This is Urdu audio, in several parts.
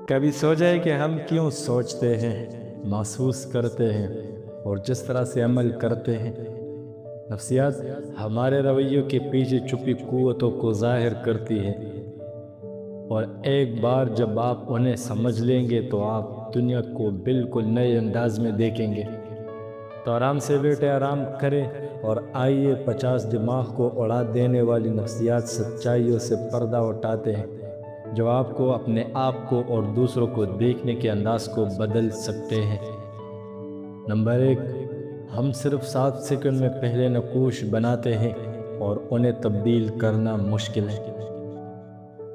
کبھی سوچا ہے کہ ہم کیوں سوچتے ہیں، محسوس کرتے ہیں اور جس طرح سے عمل کرتے ہیں؟ نفسیات ہمارے رویوں کے پیچھے چھپی قوتوں کو ظاہر کرتی ہے، اور ایک بار جب آپ انہیں سمجھ لیں گے تو آپ دنیا کو بالکل نئے انداز میں دیکھیں گے۔ تو آرام سے بیٹھے، آرام کریں اور آئیے 50 دماغ کو اڑا دینے والی نفسیات سچائیوں سے پردہ اٹھاتے ہیں، جو آپ کو، اپنے آپ کو اور دوسروں کو دیکھنے کے انداز کو بدل سکتے ہیں۔ نمبر 1، ہم صرف 7 سیکنڈ میں پہلے نقوش بناتے ہیں اور انہیں تبدیل کرنا مشکل ہے۔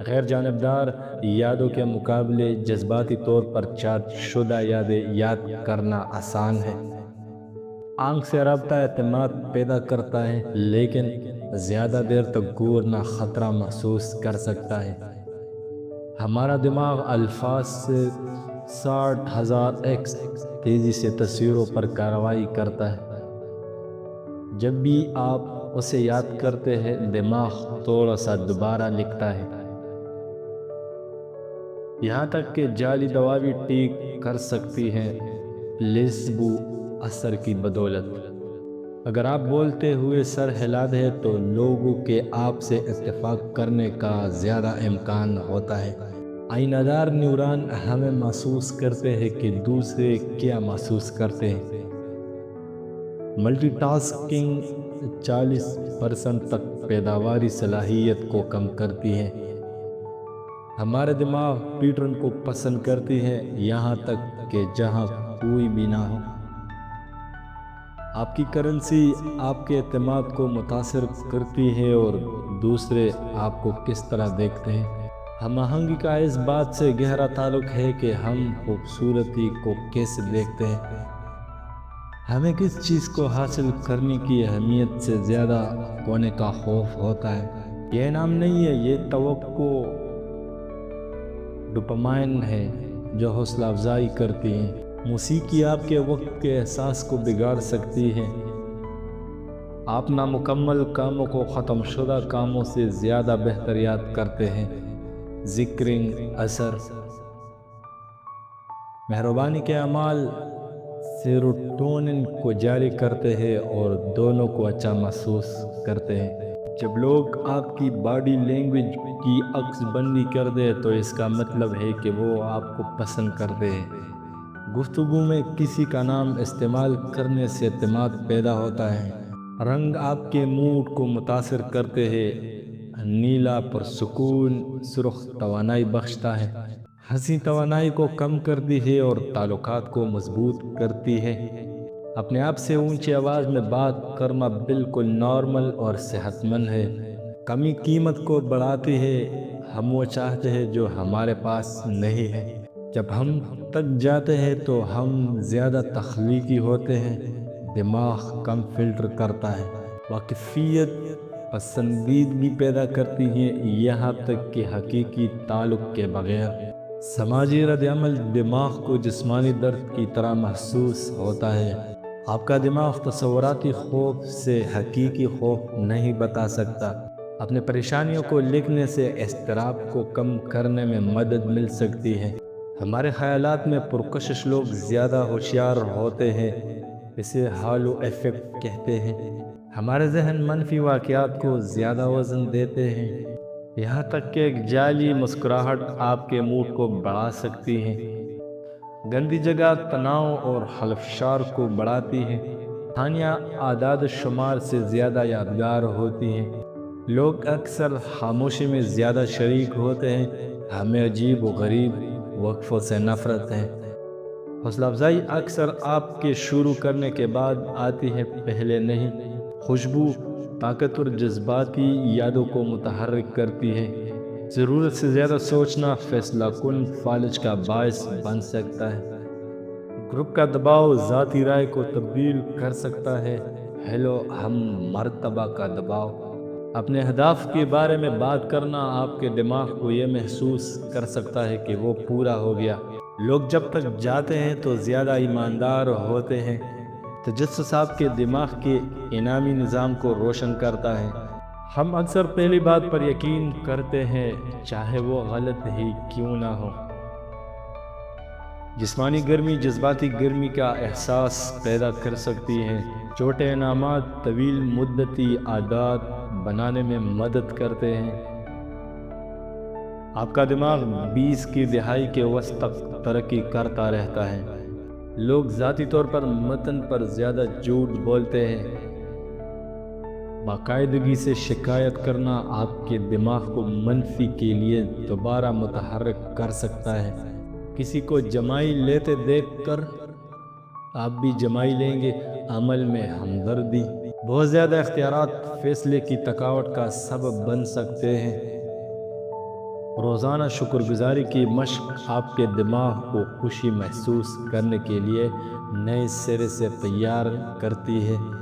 غیر جانبدار یادوں کے مقابلے جذباتی طور پر چارج شدہ یادیں یاد کرنا آسان ہے۔ آنکھ سے رابطہ اعتماد پیدا کرتا ہے، لیکن زیادہ دیر تک گورنا خطرہ محسوس کر سکتا ہے۔ ہمارا دماغ الفاظ سے 60,000 ایکس تیزی سے تصویروں پر کارروائی کرتا ہے۔ جب بھی آپ اسے یاد کرتے ہیں، دماغ تھوڑا سا دوبارہ لکھتا ہے، یہاں تک کہ جعلی دوا بھی ٹھیک کر سکتی ہے پلیسبو اثر کی بدولت۔ اگر آپ بولتے ہوئے سر ہلا دیں تو لوگوں کے آپ سے اتفاق کرنے کا زیادہ امکان ہوتا ہے۔ آئینہ دار نیورون ہمیں محسوس کرتے ہیں کہ دوسرے کیا محسوس کرتے ہیں۔ ملٹی ٹاسکنگ 40% تک پیداواری صلاحیت کو کم کرتی ہے۔ ہمارے دماغ پیٹرن کو پسند کرتی ہے، یہاں تک کہ جہاں کوئی بھی نہ ہو۔ آپ کی کرنسی آپ کے اعتماد کو متاثر کرتی ہے اور دوسرے آپ کو کس طرح دیکھتے ہیں۔ ہم آہنگی کا اس بات سے گہرا تعلق ہے کہ ہم خوبصورتی کو کیسے دیکھتے ہیں۔ ہمیں کس چیز کو حاصل کرنے کی اہمیت سے زیادہ ہونے کا خوف ہوتا ہے۔ یہ انعام نہیں ہے، یہ توقع ڈوپامائن ہے جو حوصلہ افزائی کرتی ہے۔ موسیقی آپ کے وقت کے احساس کو بگاڑ سکتی ہے۔ آپ نامکمل کاموں کو ختم شدہ کاموں سے زیادہ بہتر یاد کرتے ہیں۔ ذکرنگ اثر مہربانی کے اعمال سیروٹونن کو جاری کرتے ہیں اور دونوں کو اچھا محسوس کرتے ہیں۔ جب لوگ آپ کی باڈی لینگویج کی عکس بندی کر دیں تو اس کا مطلب ہے کہ وہ آپ کو پسند کرتے ہیں۔ گفتگو میں کسی کا نام استعمال کرنے سے اعتماد پیدا ہوتا ہے۔ رنگ آپ کے موڈ کو متاثر کرتے ہیں۔ نیلا پرسکون، سرخ توانائی بخشتا ہے۔ ہنسی توانائی کو کم کرتی ہے اور تعلقات کو مضبوط کرتی ہے۔ اپنے آپ سے اونچی آواز میں بات کرنا بالکل نارمل اور صحت مند ہے۔ کمی قیمت کو بڑھاتی ہے۔ ہم وہ چاہتے ہیں جو ہمارے پاس نہیں ہے۔ جب ہم تک جاتے ہیں تو ہم زیادہ تخلیقی ہوتے ہیں۔ دماغ کم فلٹر کرتا ہے۔ واقفیت پسندیدگی پیدا کرتی ہے، یہاں تک کہ حقیقی تعلق کے بغیر۔ سماجی رد عمل دماغ کو جسمانی درد کی طرح محسوس ہوتا ہے۔ آپ کا دماغ تصوراتی خوف سے حقیقی خوف نہیں بتا سکتا۔ اپنے پریشانیوں کو لکھنے سے اضطراب کو کم کرنے میں مدد مل سکتی ہے۔ ہمارے خیالات میں پرکشش لوگ زیادہ ہوشیار ہوتے ہیں، اسے ہالو ایفیکٹ کہتے ہیں۔ ہمارے ذہن منفی واقعات کو زیادہ وزن دیتے ہیں، یہاں تک کہ ایک جعلی مسکراہٹ آپ کے موڈ کو بڑھا سکتی ہے۔ گندی جگہ تناؤ اور خلفشار کو بڑھاتی ہے۔ کہانیاں اعداد و شمار سے زیادہ یادگار ہوتی ہیں۔ لوگ اکثر خاموشی میں زیادہ شریک ہوتے ہیں۔ ہمیں عجیب و غریب وقفوں سے نفرت ہے۔ حوصلہ افزائی اکثر آپ کے شروع کرنے کے بعد آتی ہے، پہلے نہیں۔ خوشبو طاقتور جذباتی یادوں کو متحرک کرتی ہے۔ ضرورت سے زیادہ سوچنا فیصلہ کن فالج کا باعث بن سکتا ہے۔ گروپ کا دباؤ ذاتی رائے کو تبدیل کر سکتا ہے۔ ہیلو ہم مرتبہ کا دباؤ۔ اپنے اہداف کے بارے میں بات کرنا آپ کے دماغ کو یہ محسوس کر سکتا ہے کہ وہ پورا ہو گیا۔ لوگ جب تک جاتے ہیں تو زیادہ ایماندار ہوتے ہیں۔ تجسس آپ کے دماغ کے انعامی نظام کو روشن کرتا ہے۔ ہم اکثر پہلی بات پر یقین کرتے ہیں، چاہے وہ غلط ہی کیوں نہ ہو۔ جسمانی گرمی جذباتی گرمی کا احساس پیدا کر سکتی ہے۔ چھوٹے انعامات طویل مدتی عادات بنانے میں مدد کرتے ہیں۔ آپ کا دماغ 20 کی دہائی کے وسط تک ترقی کرتا رہتا ہے۔ لوگ ذاتی طور پر متن پر زیادہ جھوٹ بولتے ہیں۔ باقاعدگی سے شکایت کرنا آپ کے دماغ کو منفی کے لیے دوبارہ متحرک کر سکتا ہے۔ کسی کو جمائی لیتے دیکھ کر آپ بھی جمائی لیں گے۔ عمل میں ہمدردی۔ بہت زیادہ اختیارات فیصلے کی تھکاوٹ کا سبب بن سکتے ہیں۔ روزانہ شکر گزاری کی مشق آپ کے دماغ کو خوشی محسوس کرنے کے لیے نئے سرے سے تیار کرتی ہے۔